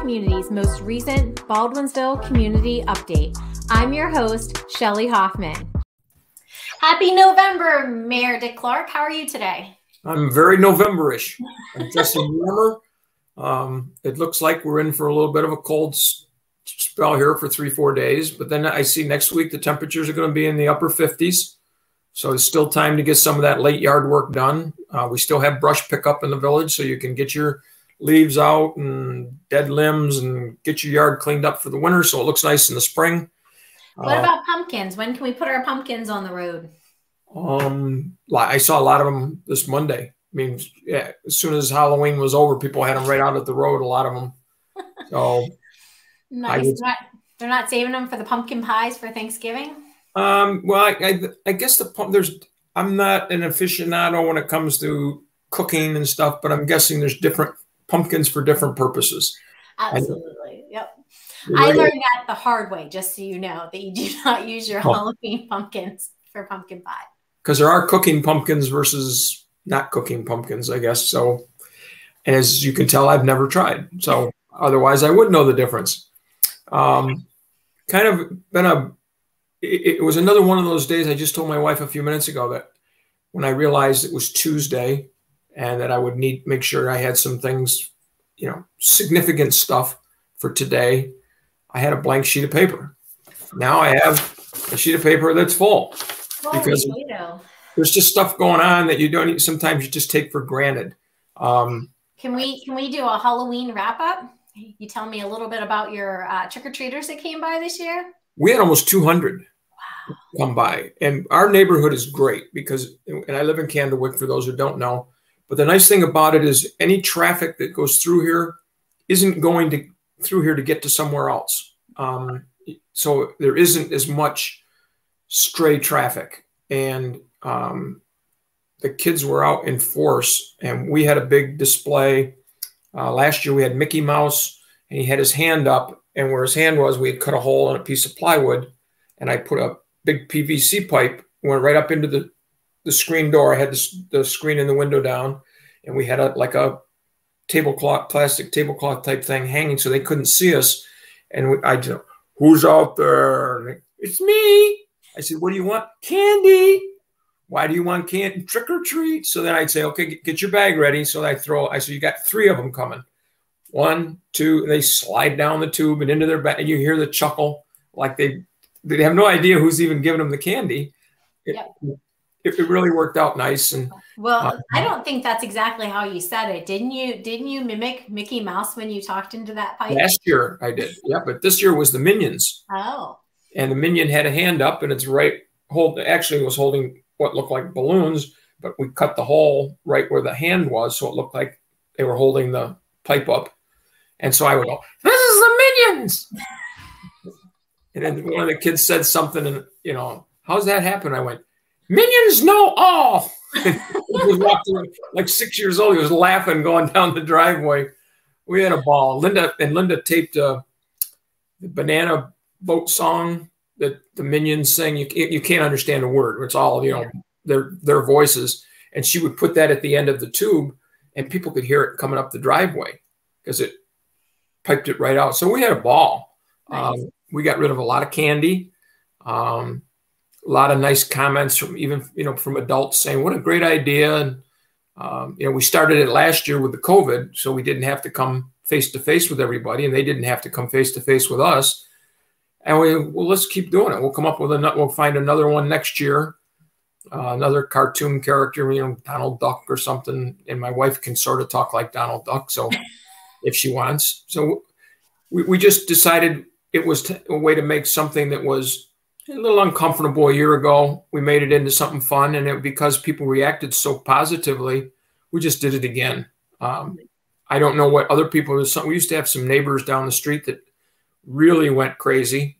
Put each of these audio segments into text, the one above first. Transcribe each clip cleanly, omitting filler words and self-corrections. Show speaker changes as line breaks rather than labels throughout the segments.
community's most recent Baldwinsville community update. I'm your host, Shelley Hoffman. Happy November, Mayor Dick Clarke. How are you today?
I'm very November-ish. I'm dressing warmer. It looks like we're in for a little bit of a cold spell here for 3-4 days, but then I see next week the temperatures are going to be in the upper 50s. So it's still time to get some of that late yard work done. We still have brush pickup in the village, so you can get your leaves out and dead limbs and get your yard cleaned up for the winter so it looks nice in the spring.
What about pumpkins? When can we put our pumpkins on the road?
I saw a lot of them this Monday. I mean, yeah, as soon as Halloween was over, people had them right out at the road, a lot of them. So
nice. They're not saving them for the pumpkin pies for Thanksgiving?
Well, I guess I'm not an aficionado when it comes to cooking and stuff, but I'm guessing there's different pumpkins for different purposes.
Absolutely. Yep. I learned that the hard way, just so you know, that you do not use your Halloween pumpkins for pumpkin pie.
Because there are cooking pumpkins versus not cooking pumpkins, I guess. So, and as you can tell, I've never tried. So otherwise I would know the difference. It was another one of those days. I just told my wife a few minutes ago that when I realized it was Tuesday and that I would make sure I had some things, significant stuff for today, I had a blank sheet of paper. Now I have a sheet of paper that's full because there's just stuff going on that you don't, sometimes you just take for granted.
Can we do a Halloween wrap up? You tell me a little bit about your trick-or-treaters that came by this year?
We had almost 200 come by, and our neighborhood is great because, and I live in Candlewick for those who don't know, but the nice thing about it is any traffic that goes through here isn't going through here to get to somewhere else. So there isn't as much stray traffic, and the kids were out in force, and we had a big display. Last year we had Mickey Mouse, and he had his hand up, and where his hand was, we had cut a hole in a piece of plywood, and I put a big PVC pipe, went right up into the screen door. I had the screen in the window down, and we had like a tablecloth, plastic tablecloth type thing hanging so they couldn't see us. And I just, who's out there? It's me. I said, what do you want? Candy. Why do you want candy? Trick or treat. So then I'd say, okay, get your bag ready. So I said, you got 3 of them coming. 1, 2, and they slide down the tube and into their bag, and you hear the chuckle like they have no idea who's even giving them the candy. It really worked out nice. And
well, I don't think that's exactly how you said it. Didn't you mimic Mickey Mouse when you talked into that pipe?
Last year I did. Yeah, but this year was the Minions.
Oh. And
the Minion had a hand up, and it's actually was holding what looked like balloons, but we cut the hole right where the hand was, so it looked like they were holding the pipe up. And so I would go, this is the Minions. And then one of the kids said something, and, how's that happen? I went, Minions know all. He was walking, like 6 years old. He was laughing going down the driveway. We had a ball. Linda taped the banana boat song that the Minions sing. You can't understand a word. It's all, their voices. And she would put that at the end of the tube, and people could hear it coming up the driveway because it piped it right out. So we had a ball. Nice. We got rid of a lot of candy. A lot of nice comments from adults saying, what a great idea. And, we started it last year with the COVID, so we didn't have to come face to face with everybody, and they didn't have to come face to face with us. And let's keep doing it. We'll come up with we'll find another one next year. Another cartoon character, Donald Duck or something. And my wife can sort of talk like Donald Duck, so if she wants. So we just decided it was a way to make something that was a little uncomfortable a year ago. We made it into something fun, and because people reacted so positively, we just did it again. I don't know what other people. We used to have some neighbors down the street that really went crazy.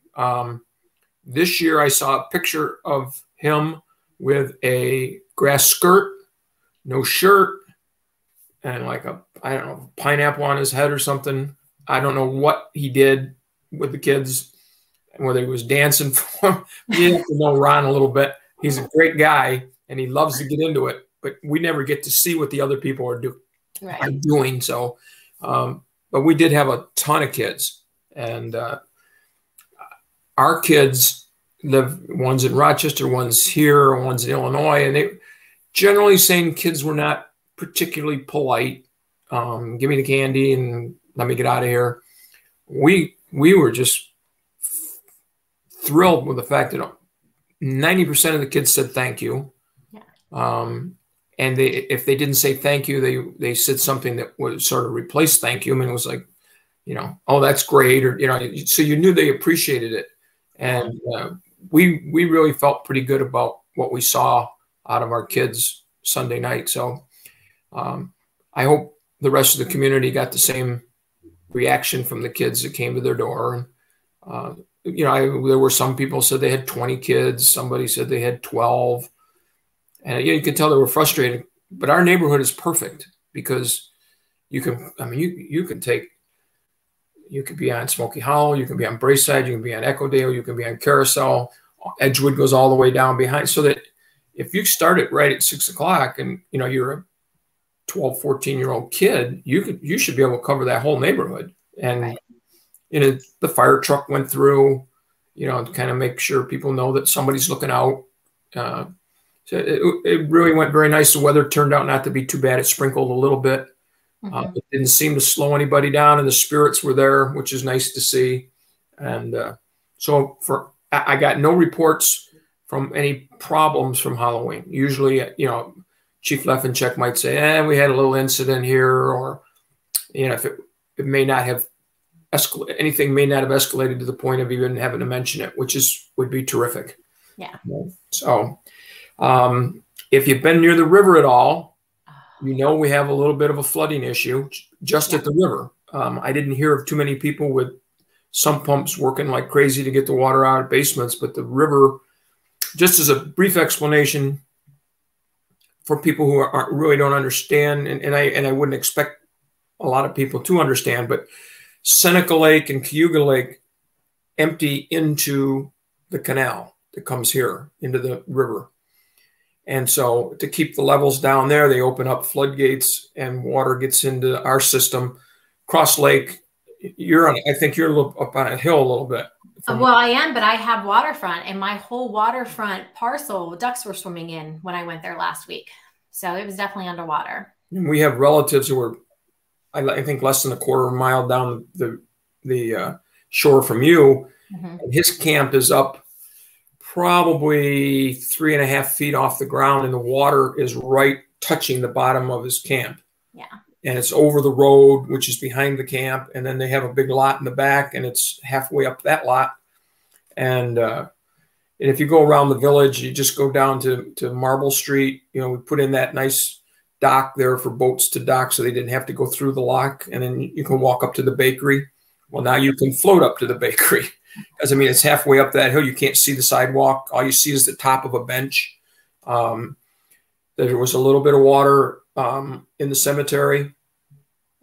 This year I saw a picture of him with a grass skirt, no shirt, and like I don't know, pineapple on his head or something. I don't know what he did with the kids, whether he was dancing for them. You have to know Ron a little bit. He's a great guy, and he loves to get into it, but we never get to see what the other people are doing. So but we did have a ton of kids, and our kids live, one's in Rochester, one's here, one's in Illinois, and they generally saying kids were not particularly polite. Give me the candy and let me get out of here. We were just thrilled with the fact that 90% of the kids said thank you. Yeah. And if they didn't say thank you, they said something that would sort of replace thank you. I mean, it was like, you know, oh, that's great. Or, you know, so you knew they appreciated it. And we really felt pretty good about what we saw out of our kids Sunday night. So I hope the rest of the community got the same reaction from the kids that came to their door. And, you know, there were some people said they had 20 kids. Somebody said they had 12. And you could tell they were frustrated. But our neighborhood is perfect because you can, I mean, you could be on Smoky Hollow, you can be on Braeside, you can be on Echodale, you can be on Carousel. Edgewood goes all the way down behind, so that if you start it right at 6 o'clock and, you know, you're a 12, 14-year-old kid, you should be able to cover that whole neighborhood. And right. You know, the fire truck went through, you know, to kind of make sure people know that somebody's looking out. So it really went very nice. The weather turned out not to be too bad. It sprinkled a little bit. It didn't seem to slow anybody down, and the spirits were there, which is nice to see. And so I got no reports from any problems from Halloween. Usually, you know, Chief Leffencheck might say, we had a little incident here, or, you know, if it may not have escalated, anything may not have escalated to the point of even having to mention it, which would be terrific.
Yeah.
So if you've been near the river at all, you know we have a little bit of a flooding issue just at the river. I didn't hear of too many people with sump pumps working like crazy to get the water out of basements, but the river, just as a brief explanation for people who really don't understand, and I wouldn't expect a lot of people to understand, but Seneca Lake and Cayuga Lake empty into the canal that comes here into the river. And so to keep the levels down there, they open up floodgates and water gets into our system. Cross Lake, I think you're up on a hill a little bit.
Well, I am, but I have waterfront, and my whole waterfront parcel, ducks were swimming in when I went there last week. So it was definitely underwater.
And we have relatives who were, I think, less than a quarter of a mile down the shore from you. And his camp is up probably 3.5 feet off the ground, and the water is right touching the bottom of his camp.
Yeah.
And it's over the road, which is behind the camp. And then they have a big lot in the back, and it's halfway up that lot. And if you go around the village, you just go down to Marble Street. You know, we put in that nice dock there for boats to dock so they didn't have to go through the lock. And then you can walk up to the bakery. Well, now you can float up to the bakery. Because, I mean, it's halfway up that hill. You can't see the sidewalk. All you see is the top of a bench. There was a little bit of water in the cemetery.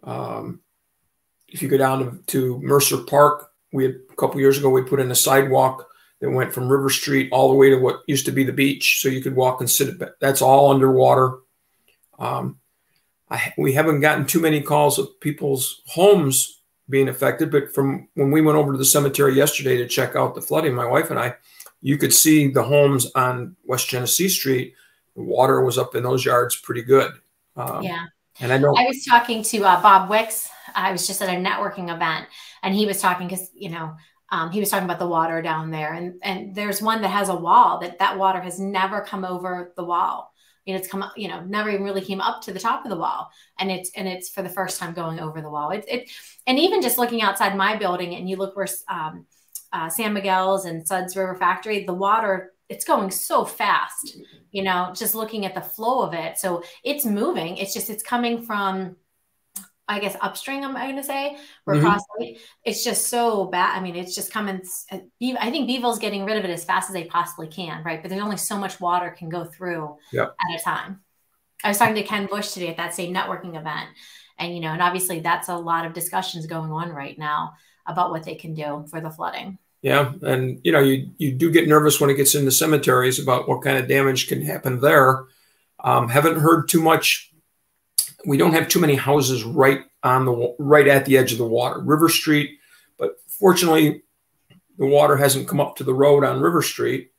If you go down to Mercer Park, a couple years ago, we put in a sidewalk that went from River Street all the way to what used to be the beach. So you could walk and sit. That's all underwater. We haven't gotten too many calls of people's homes being affected, but from when we went over to the cemetery yesterday to check out the flooding, my wife and I, you could see the homes on West Genesee Street. The water was up in those yards pretty good.
Yeah.
And I
was talking to Bob Wicks. I was just at a networking event, and he was talking because, you know, he was talking about the water down there, and there's one that has a wall that water has never come over the wall. You know, it's come up, you know, never even really came up to the top of the wall, and it's for the first time going over the wall. And even just looking outside my building, and you look where San Miguel's and Suds River Factory, the water, it's going so fast. You know, just looking at the flow of it, so it's moving. It's coming from, I guess, upstream, I'm going to say, or Cross Lake. It's just so bad. I mean, it's just coming. I think Beeville's getting rid of it as fast as they possibly can, right? But there's only so much water can go through at a time. I was talking to Ken Bush today at that same networking event. And, you know, and obviously that's a lot of discussions going on right now about what they can do for the flooding.
Yeah. And, you know, you do get nervous when it gets into cemeteries about what kind of damage can happen there. Haven't heard too much. We don't have too many houses right on the right at the edge of the water, River Street. But fortunately, the water hasn't come up to the road on River Street.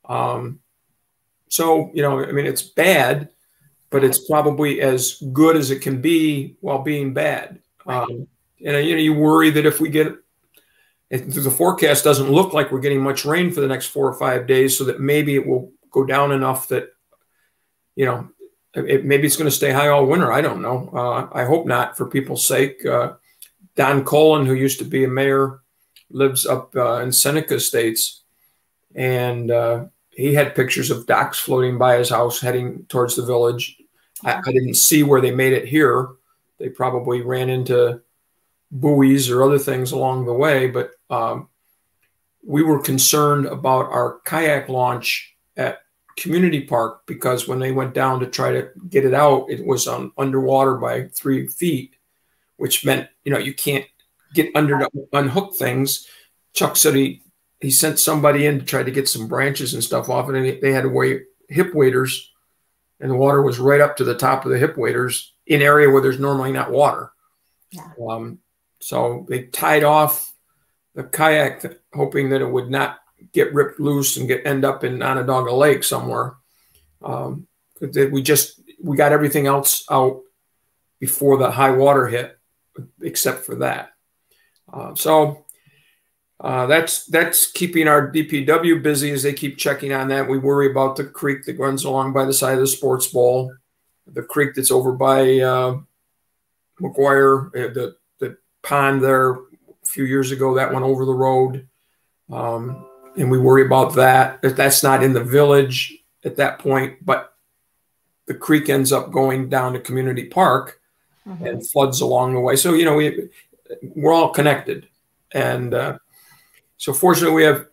So, you know, I mean, it's bad, but it's probably as good as it can be while being bad.
Right.
And you know, you worry that if we get, if the forecast doesn't look like we're getting much rain for the next 4 or 5 days, so that maybe it will go down enough that, you know, maybe it's going to stay high all winter. I don't know. I hope not, for people's sake. Don Cullen, who used to be a mayor, lives up in Seneca Estates, and he had pictures of docks floating by his house heading towards the village. I didn't see where they made it here. They probably ran into buoys or other things along the way, but we were concerned about our kayak launch at Community Park, because when they went down to try to get it out, it was underwater by 3 feet, which meant, you know, you can't get under to unhook things. Chuck said he sent somebody in to try to get some branches and stuff off, and they had to weigh hip waders, and the water was right up to the top of the hip waders in an area where there's normally not water.
Yeah.
So they tied off the kayak, hoping that it would not get ripped loose and end up in Onondaga Lake somewhere. We got everything else out before the high water hit, except for that. That's keeping our DPW busy as they keep checking on that. We worry about the creek that runs along by the side of the sports bowl, the creek that's over by McGuire, the pond there a few years ago that went over the road. And we worry about that. That's not in the village at that point, but the creek ends up going down to Community Park and floods along the way. So, you know, we're all connected. And so fortunately, we have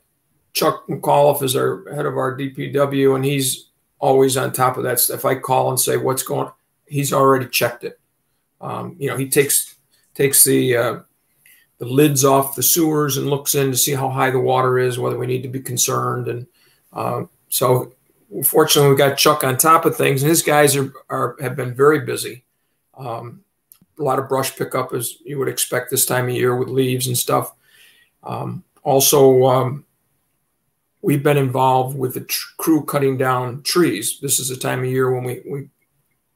Chuck McAuliffe as our head of our DPW, and he's always on top of that stuff. If I call and say what's going on, he's already checked it. You know, he takes the lids off the sewers and looks in to see how high the water is, whether we need to be concerned. And so fortunately, we got Chuck on top of things, and his guys have been very busy. A lot of brush pickup, as you would expect this time of year with leaves and stuff. Also, we've been involved with the crew cutting down trees. This is the time of year when we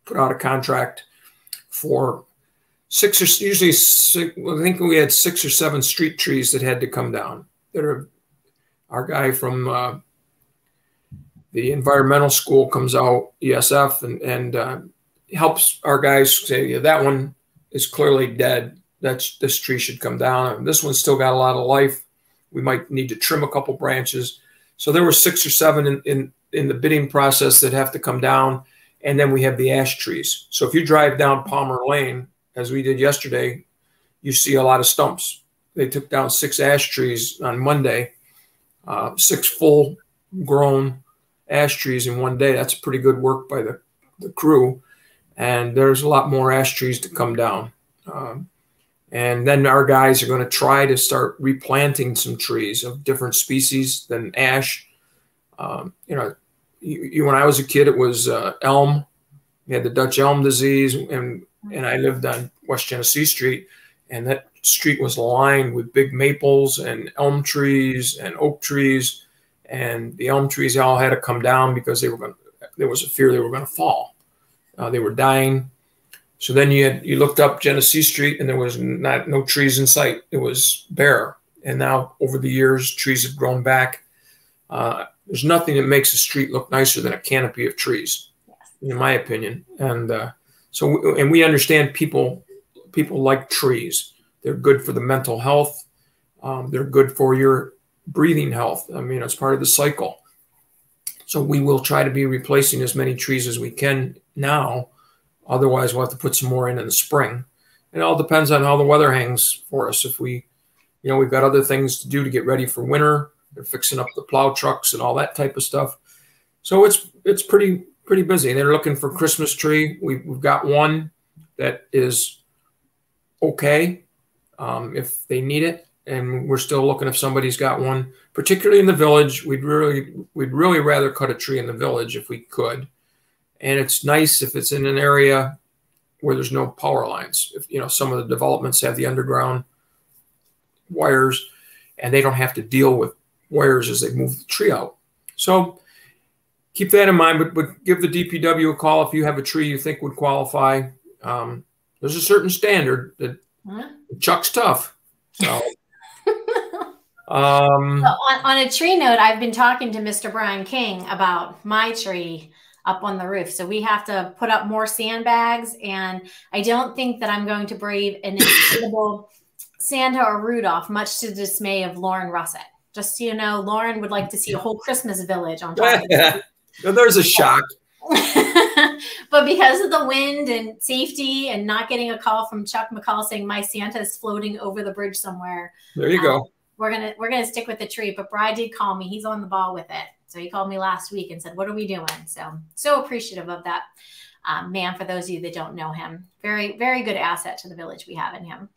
put out a contract for I think we had 6 or 7 street trees that had to come down. Our guy from the environmental school comes out, ESF, and helps our guys say, yeah, that one is clearly dead. This tree should come down. And this one's still got a lot of life. We might need to trim a couple branches. So there were 6 or 7 in the bidding process that have to come down. And then we have the ash trees. So if you drive down Palmer Lane, as we did yesterday, you see a lot of stumps. They took down 6 ash trees on Monday, 6 full-grown ash trees in one day. That's pretty good work by the crew. And there's a lot more ash trees to come down. And then our guys are going to try to start replanting some trees of different species than ash. You know, when I was a kid, it was elm. We had the Dutch elm disease, and I lived on West Genesee Street, and that street was lined with big maples and elm trees and oak trees, and the elm trees all had to come down because there was a fear they were going to fall. They were dying. So then you looked up Genesee Street, and there was no trees in sight. It was bare. And now over the years, trees have grown back. There's nothing that makes a street look nicer than a canopy of trees, in my opinion. And and we understand people like trees. They're good for the mental health. They're good for your breathing health. I mean, it's part of the cycle. So we will try to be replacing as many trees as we can now. Otherwise, we'll have to put some more in the spring. It all depends on how the weather hangs for us. If we've got other things to do to get ready for winter. They're fixing up the plow trucks and all that type of stuff. So it's pretty busy. They're looking for Christmas tree. We've got one that is okay if they need it, and we're still looking if somebody's got one. Particularly in the village, we'd really rather cut a tree in the village if we could. And it's nice if it's in an area where there's no power lines. If, you know, some of the developments have the underground wires, and they don't have to deal with wires as they move the tree out. So keep that in mind, but give the DPW a call if you have a tree you think would qualify. There's a certain standard that Chuck's tough. So,
on a tree note, I've been talking to Mr. Brian King about my tree up on the roof. So we have to put up more sandbags, and I don't think that I'm going to brave an inflatable Santa or Rudolph, much to the dismay of Lauren Russett. Just so you know, Lauren would like to see a whole Christmas village on top of it.
There's a shock.
But because of the wind and safety and not getting a call from Chuck McCall saying my Santa is floating over the bridge somewhere.
There you go.
We're gonna stick with the tree. But Brad did call me. He's on the ball with it. So he called me last week and said, "What are we doing?" So appreciative of that man. For those of you that don't know him, very, very good asset to the village we have in him.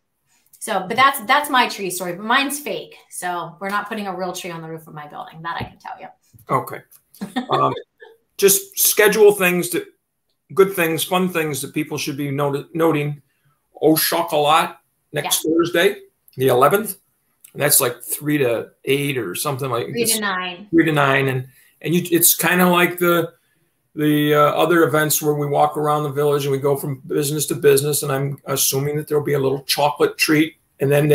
So, but that's my tree story. But mine's fake. So we're not putting a real tree on the roof of my building. That I can tell you.
Okay. Just schedule things that good things, fun things that people should be noting. Au Chocolat next Thursday, the 11th. And that's like 3 to 8 or something like
3 to 9.
3 to 9, and it's kind of like the other events where we walk around the village and we go from business to business. And I'm assuming that there'll be a little chocolate treat, and then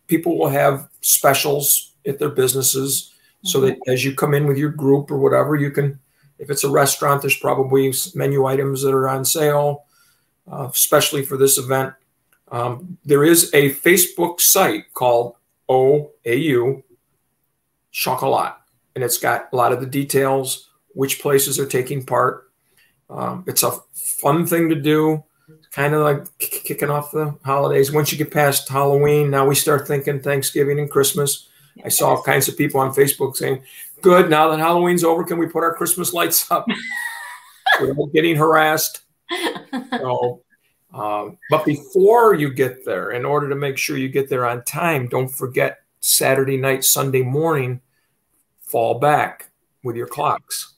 people will have specials at their businesses, so that as you come in with your group or whatever, you can. If it's a restaurant, there's probably menu items that are on sale, especially for this event. There is a Facebook site called OAU Chocolat, and it's got a lot of the details, which places are taking part. It's a fun thing to do. It's kind of like kicking off the holidays. Once you get past Halloween, now we start thinking Thanksgiving and Christmas. I saw all kinds of people on Facebook saying, "Good, now that Halloween's over, can we put our Christmas lights up?" We're getting harassed. So, but before you get there, in order to make sure you get there on time, don't forget Saturday night, Sunday morning, fall back with your clocks.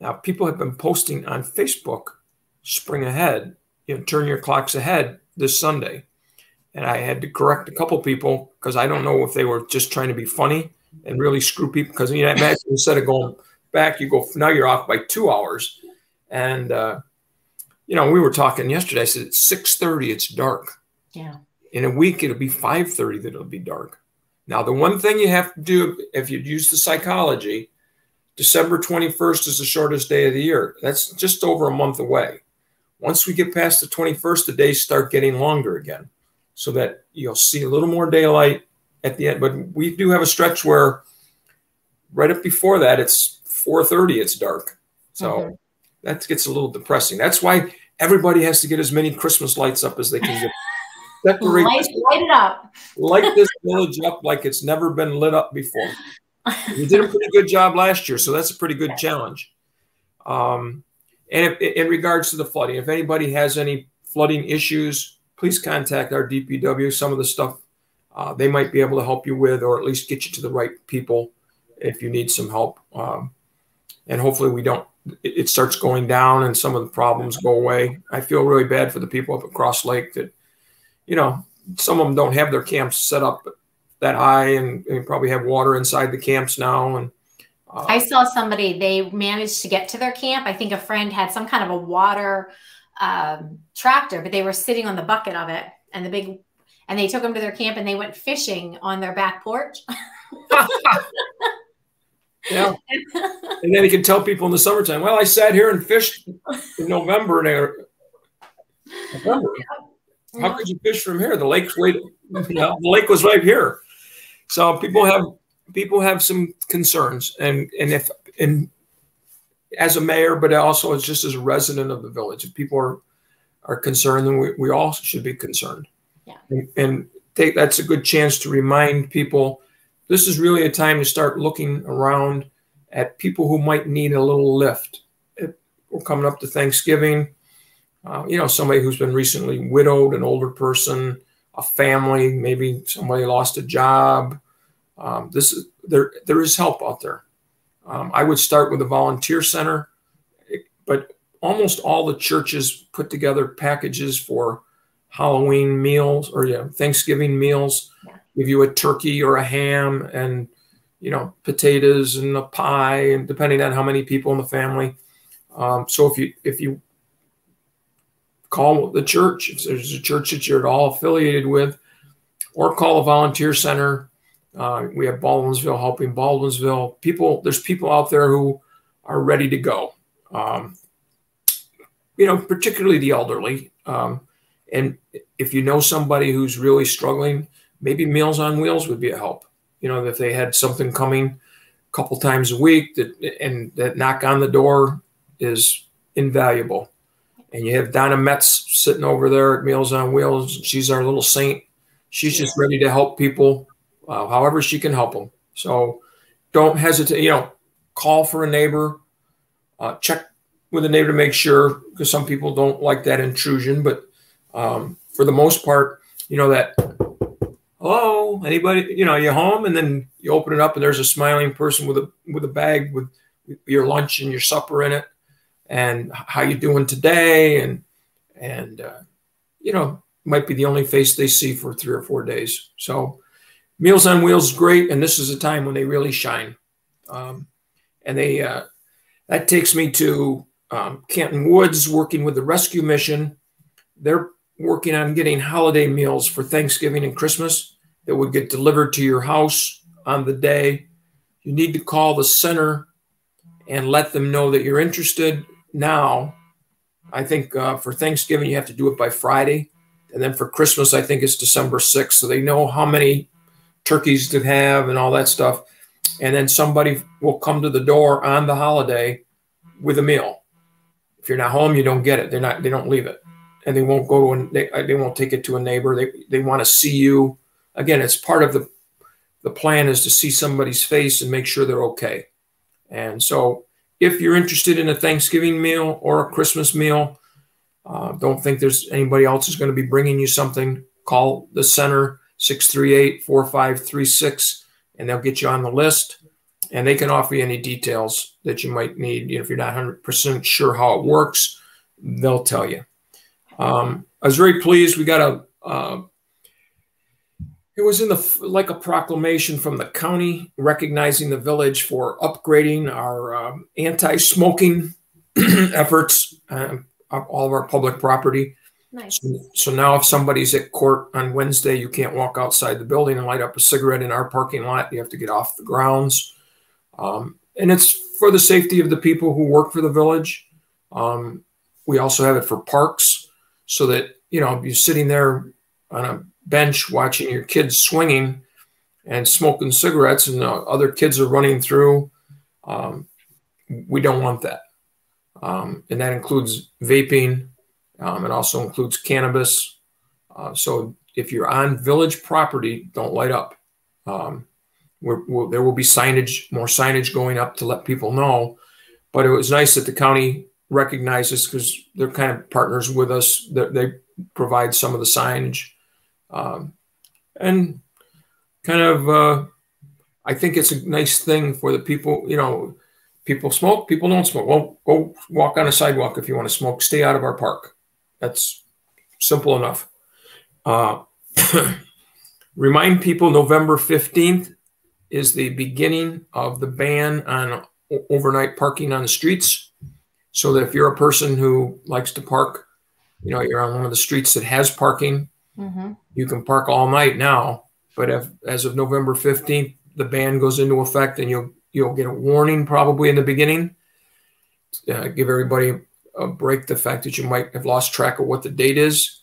Now, people have been posting on Facebook, spring ahead, turn your clocks ahead this Sunday. And I had to correct a couple people because I don't know if they were just trying to be funny and really screw people. Because imagine instead of going back, now you're off by 2 hours. And we were talking yesterday. I said it's 6:30. It's dark.
Yeah.
In a week, it'll be 5:30 that it'll be dark. Now, the one thing you have to do, if you use the psychology, December 21st is the shortest day of the year. That's just over a month away. Once we get past the 21st, the days start getting longer again, so that you'll see a little more daylight at the end. But we do have a stretch where right up before that, it's 4:30, it's dark. So that gets a little depressing. That's why everybody has to get as many Christmas lights up as they can get. Decorate,
light it up.
Light this village up like it's never been lit up before. We did a pretty good job last year, so that's a pretty good challenge. And in regards to the flooding, if anybody has any flooding issues, please contact our DPW. Some of the stuff they might be able to help you with, or at least get you to the right people if you need some help. And hopefully it starts going down and some of the problems go away. I feel really bad for the people up at Cross Lake that, some of them don't have their camps set up that high, and probably have water inside the camps now. And
I saw somebody, they managed to get to their camp. I think a friend had some kind of a water tractor, but they were sitting on the bucket of it, and they took them to their camp, and they went fishing on their back porch.
Yeah. And then you can tell people in the summertime, well, I sat here and fished in November. How could you fish from here? The lake was right here. So people have some concerns, and as a mayor, but also as just as a resident of the village, if people are concerned, then we all should be concerned. Yeah. And that's a good chance to remind people this is really a time to start looking around at people who might need a little lift. We're coming up to Thanksgiving. Somebody who's been recently widowed, an older person, a family, maybe somebody lost a job. There is help out there. I would start with a volunteer center, but almost all the churches put together packages for Halloween meals or Thanksgiving meals.
Yeah.
Give you a turkey or a ham and potatoes and a pie, and depending on how many people in the family. So if you call the church, if there's a church that you're at all affiliated with, or call a volunteer center. We have Baldwinsville helping Baldwinsville. There's people out there who are ready to go. Particularly the elderly. And if you know somebody who's really struggling, maybe Meals on Wheels would be a help. If they had something coming a couple times a week that knock on the door is invaluable. And you have Donna Metz sitting over there at Meals on Wheels. She's our little saint. She's just ready to help people however she can help them. So don't hesitate. Call for a neighbor. Check with a neighbor to make sure, because some people don't like that intrusion. But for the most part, that, hello, anybody, you home? And then you open it up and there's a smiling person with a bag with your lunch and your supper in it. And how you doing today? And might be the only face they see for 3 or 4 days. So Meals on Wheels is great. And this is a time when they really shine. And that takes me to Canton Woods, working with the rescue mission. They're working on getting holiday meals for Thanksgiving and Christmas that would get delivered to your house on the day. You need to call the center and let them know that you're interested now. I think for Thanksgiving, you have to do it by Friday. And then for Christmas, I think it's December 6th. So they know how many turkeys to have and all that stuff. And then somebody will come to the door on the holiday with a meal. If you're not home, you don't get it. They don't leave it. And they won't they won't take it to a neighbor. They want to see you. Again, it's part of the plan is to see somebody's face and make sure they're okay. And so if you're interested in a Thanksgiving meal or a Christmas meal, don't think there's anybody else who's going to be bringing you something. Call the center, 638-4536, and they'll get you on the list. And they can offer you any details that you might need. If you're not 100% sure how it works, they'll tell you. I was very pleased. We got it was like a proclamation from the county recognizing the village for upgrading our anti-smoking efforts on all of our public property.
Nice.
So now if somebody's at court on Wednesday, you can't walk outside the building and light up a cigarette in our parking lot. You have to get off the grounds. And it's for the safety of the people who work for the village. We also have it for parks so that, you're sitting there on a bench watching your kids swinging and smoking cigarettes and other kids are running through. We don't want that. And that includes vaping. It also includes cannabis. So if you're on village property, don't light up. There will be more signage going up to let people know. But it was nice that the county recognizes, because they're kind of partners with us. They provide some of the signage. And kind of, I think it's a nice thing for the people, people smoke, people don't smoke. Well, go walk on a sidewalk if you want to smoke. Stay out of our park. That's simple enough. Remind people November 15th is the beginning of the ban on overnight parking on the streets. So that if you're a person who likes to park, you're on one of the streets that has parking, you can park all night now. But as of November 15th, the ban goes into effect, and you'll get a warning probably in the beginning. Give everybody a break, the fact that you might have lost track of what the date is.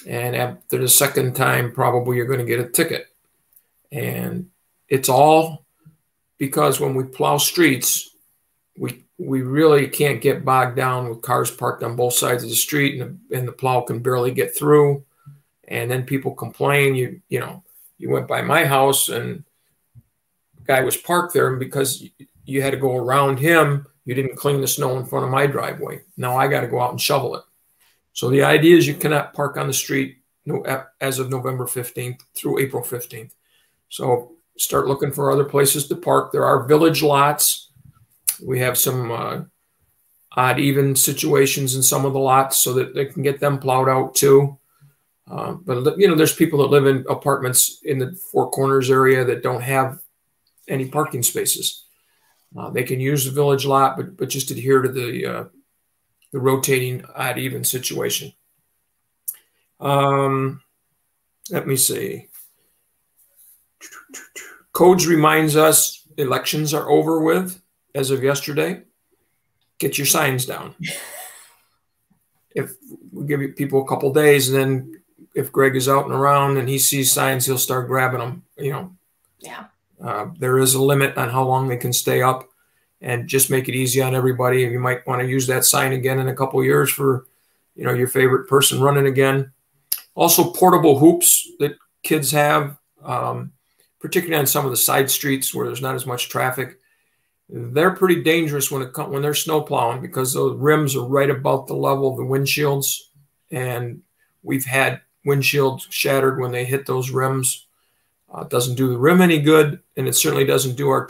And after the second time, probably you're going to get a ticket. And it's all because when we plow streets, we really can't get bogged down with cars parked on both sides of the street, and the plow can barely get through. And then people complain. You went by my house and the guy was parked there, and because you had to go around him, you didn't clean the snow in front of my driveway. Now I got to go out and shovel it. So the idea is you cannot park on the street as of November 15th through April 15th. So start looking for other places to park. There are village lots. We have some odd even situations in some of the lots so that they can get them plowed out too. But you know, there's people that live in apartments in the Four Corners area that don't have any parking spaces. They can use the village lot, but just adhere to the rotating odd even situation. Let me see. Codes reminds us elections are over with as of yesterday. Get your signs down. If we give people a couple days, and then if Greg is out and around and he sees signs, he'll start grabbing them. You know,
Yeah.
There is a limit on how long they can stay up, and just make it easy on everybody. You might want to use that sign again in a couple of years for, you know, your favorite person running again. Also, portable hoops that kids have, particularly on some of the side streets where there's not as much traffic. They're pretty dangerous when they're snow plowing, because those rims are right about the level of the windshields, and we've had windshields shattered when they hit those rims. It doesn't do the rim any good, and it certainly doesn't do our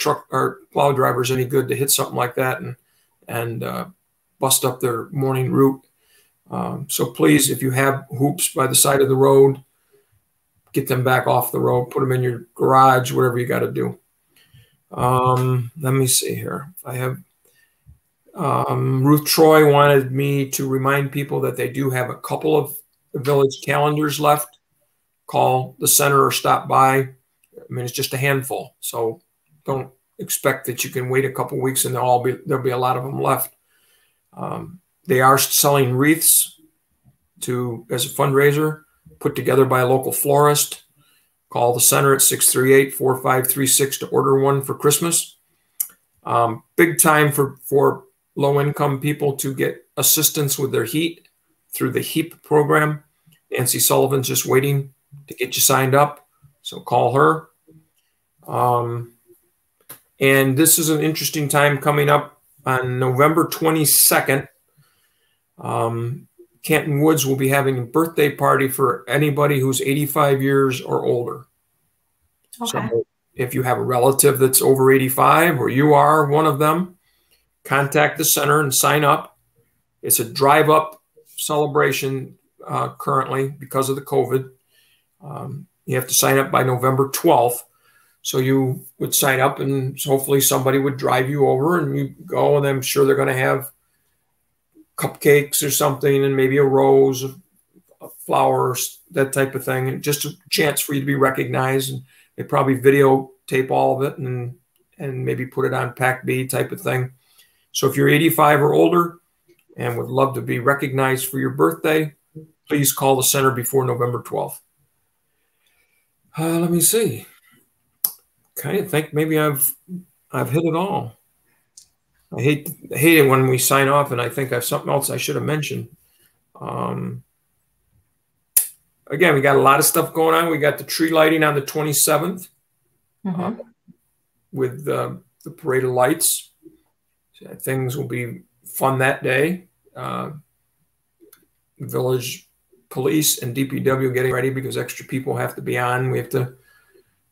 plow drivers any good to hit something like that and bust up their morning route. So please, if you have hoops by the side of the road, get them back off the road, put them in your garage, whatever you got to do. Let me see here. I have Ruth Troy wanted me to remind people that they do have a couple of village calendars left. Call the center or stop by. I mean, it's just a handful, so don't expect that you can wait a couple weeks and there'll be a lot of them left. They are selling wreaths as a fundraiser put together by a local florist. Call the center at 638-4536 to order one for Christmas. Big time for low-income people to get assistance with their heat through the HEAP program. Nancy Sullivan's just waiting to get you signed up, so call her. And this is an interesting time coming up on November 22nd. Canton Woods will be having a birthday party for anybody who's 85 years or older.
Okay.
So if you have a relative that's over 85 or you are one of them, contact the center and sign up. It's a drive-up celebration currently because of the COVID. You have to sign up by November 12th. So you would sign up, and hopefully somebody would drive you over and you go, and I'm sure they're going to have cupcakes or something and maybe a rose of flowers, that type of thing, and just a chance for you to be recognized. And they probably videotape all of it and maybe put it on Pack B type of thing. So if you're 85 or older and would love to be recognized for your birthday, please call the center before November 12th. Let me see. Okay, I think maybe I've hit it all. I hate it when we sign off and I think I have something else I should have mentioned. Again, we got a lot of stuff going on. We got the tree lighting on the 27th with the parade of lights. So things will be fun that day. Village police and DPW getting ready because extra people have to be on.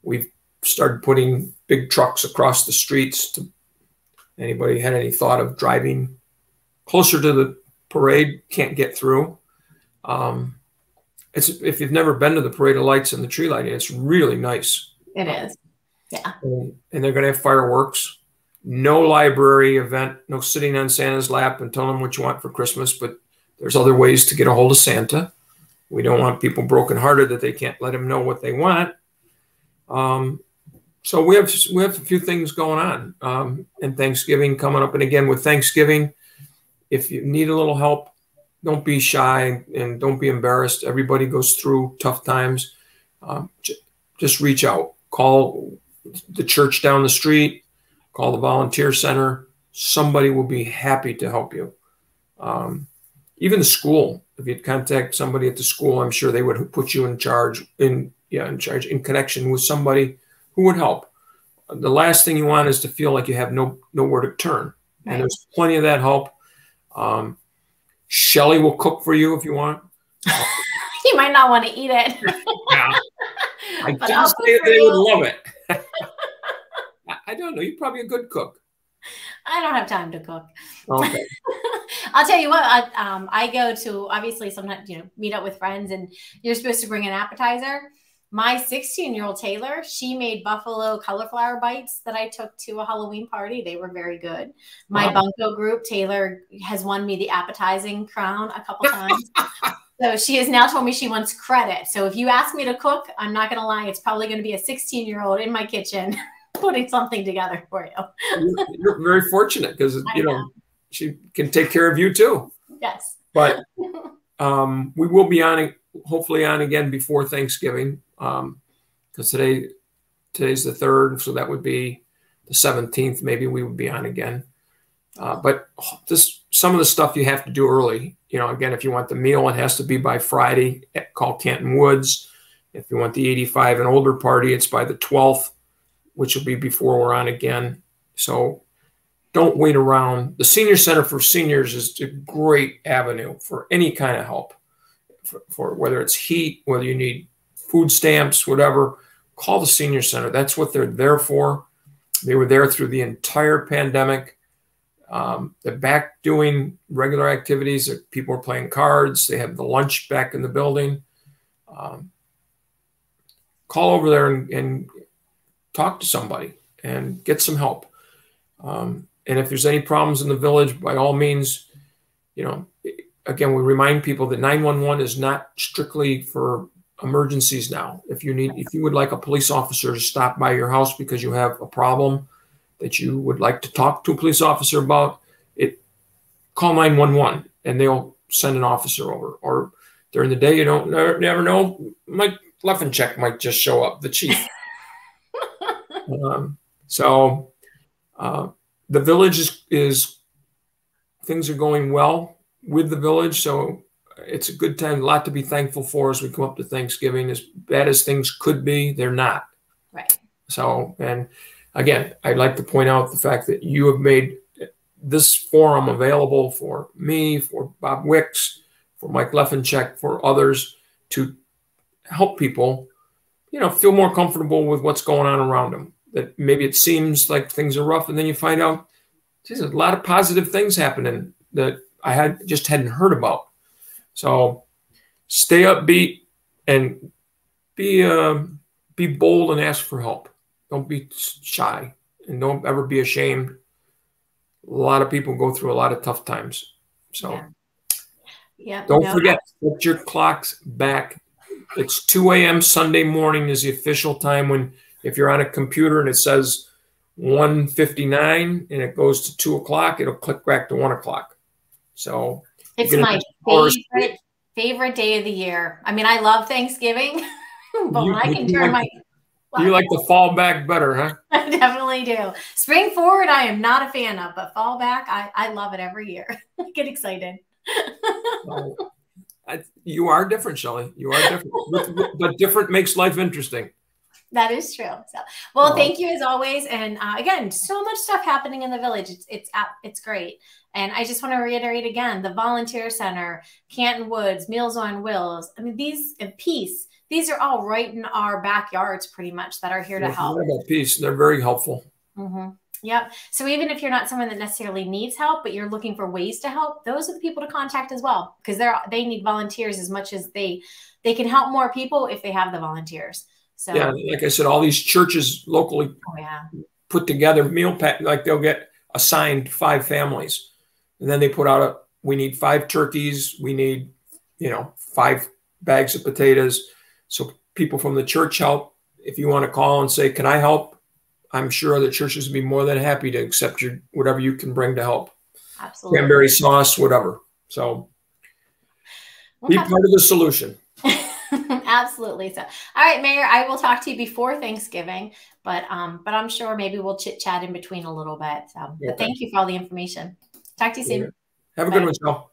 We've started putting big trucks across the streets. Anybody had any thought of driving closer to the parade, can't get through. If you've never been to the parade of lights and the tree lighting, it's really nice.
It is. Yeah.
And they're going to have fireworks. No library event, no sitting on Santa's lap and telling them what you want for Christmas, but there's other ways to get a hold of Santa. We don't want people brokenhearted that they can't let him know what they want. So we have a few things going on, and Thanksgiving coming up. And again, with Thanksgiving, if you need a little help, don't be shy and don't be embarrassed. Everybody goes through tough times. Just reach out. Call the church down the street. Call the volunteer center. Somebody will be happy to help you. Even the school. If you'd contact somebody at the school, I'm sure they would put you in connection with somebody who would help. The last thing you want is to feel like you have nowhere to turn. Right. And there's plenty of that help. Shelley will cook for you if you want.
You might not want to eat it.
Yeah. I just say they would love it. I don't know. You're probably a good cook.
I don't have time to cook.
Okay.
I'll tell you what, I go to, obviously sometimes, meet up with friends and you're supposed to bring an appetizer. My 16-year-old Taylor, she made buffalo cauliflower bites that I took to a Halloween party. They were very good. My bunco group, Taylor, has won me the appetizing crown a couple times. So she has now told me she wants credit. So if you ask me to cook, I'm not going to lie, it's probably going to be a 16-year-old in my kitchen putting something together for you.
You're very fortunate because, she can take care of you too.
Yes.
But we will be hopefully on again before Thanksgiving, because today's the 3rd, so that would be the 17th. Maybe we would be on again. But some of the stuff you have to do early. Again, if you want the meal, it has to be by Friday. Call Canton Woods. If you want the 85 and older party, it's by the 12th, which will be before we're on again. So don't wait around. The Senior Center for Seniors is a great avenue for any kind of help, for whether it's heat, whether you need food stamps, whatever. Call the Senior Center. That's what they're there for. They were there through the entire pandemic. They're back doing regular activities. People are playing cards. They have the lunch back in the building. Call over there and talk to somebody and get some help. And if there's any problems in the village, by all means, again, we remind people that 911 is not strictly for emergencies now. If you would like a police officer to stop by your house because you have a problem that you would like to talk to a police officer about, call 911 and they'll send an officer over. Or during the day, you never know, Mike Leffencheck might just show up, the chief. The village is things are going well with the village, so it's a good time, a lot to be thankful for as we come up to Thanksgiving. As bad as things could be, they're not.
Right.
So, and again, I'd like to point out the fact that you have made this forum available for me, for Bob Wicks, for Mike Leffencheck, for others to help people, feel more comfortable with what's going on around them. That maybe it seems like things are rough, and then you find out there's a lot of positive things happening that I hadn't heard about. So stay upbeat and be bold and ask for help. Don't be shy and don't ever be ashamed. A lot of people go through a lot of tough times. So don't forget, put your clocks back. It's 2 a.m. Sunday morning is the official time if you're on a computer and it says 1:59 and it goes to 2 o'clock, it'll click back to 1 o'clock. So
it's my favorite day of the year. I mean, I love Thanksgiving, but when I can turn
you like the fall back better, huh?
I definitely do. Spring forward, I am not a fan of, but fall back, I love it every year. I get excited.
You are different, Shelley. You are different, but different makes life interesting.
That is true. So, thank you as always. And again, so much stuff happening in the village. It's great. And I just want to reiterate again, the Volunteer Center, Canton Woods, Meals on Wheels. I mean, these are all right in our backyards pretty much that are here to help.
About peace. They're very helpful.
Mm-hmm. Yep. So even if you're not someone that necessarily needs help, but you're looking for ways to help, those are the people to contact as well, because they need volunteers as much as they can help more people if they have the volunteers. So
yeah, like I said, all these churches locally put together meal pack, like they'll get assigned 5 families. And then they put out we need 5 turkeys. We need, 5 bags of potatoes. So people from the church help. If you want to call and say, can I help? I'm sure the churches would be more than happy to accept whatever you can bring to help.
Absolutely.
Cranberry sauce, whatever. So be part of the solution.
Absolutely. So, all right, Mayor, I will talk to you before Thanksgiving, but I'm sure maybe we'll chit chat in between a little bit. So, but thank you for all the information. Talk to you soon.
Have a good one, Shel.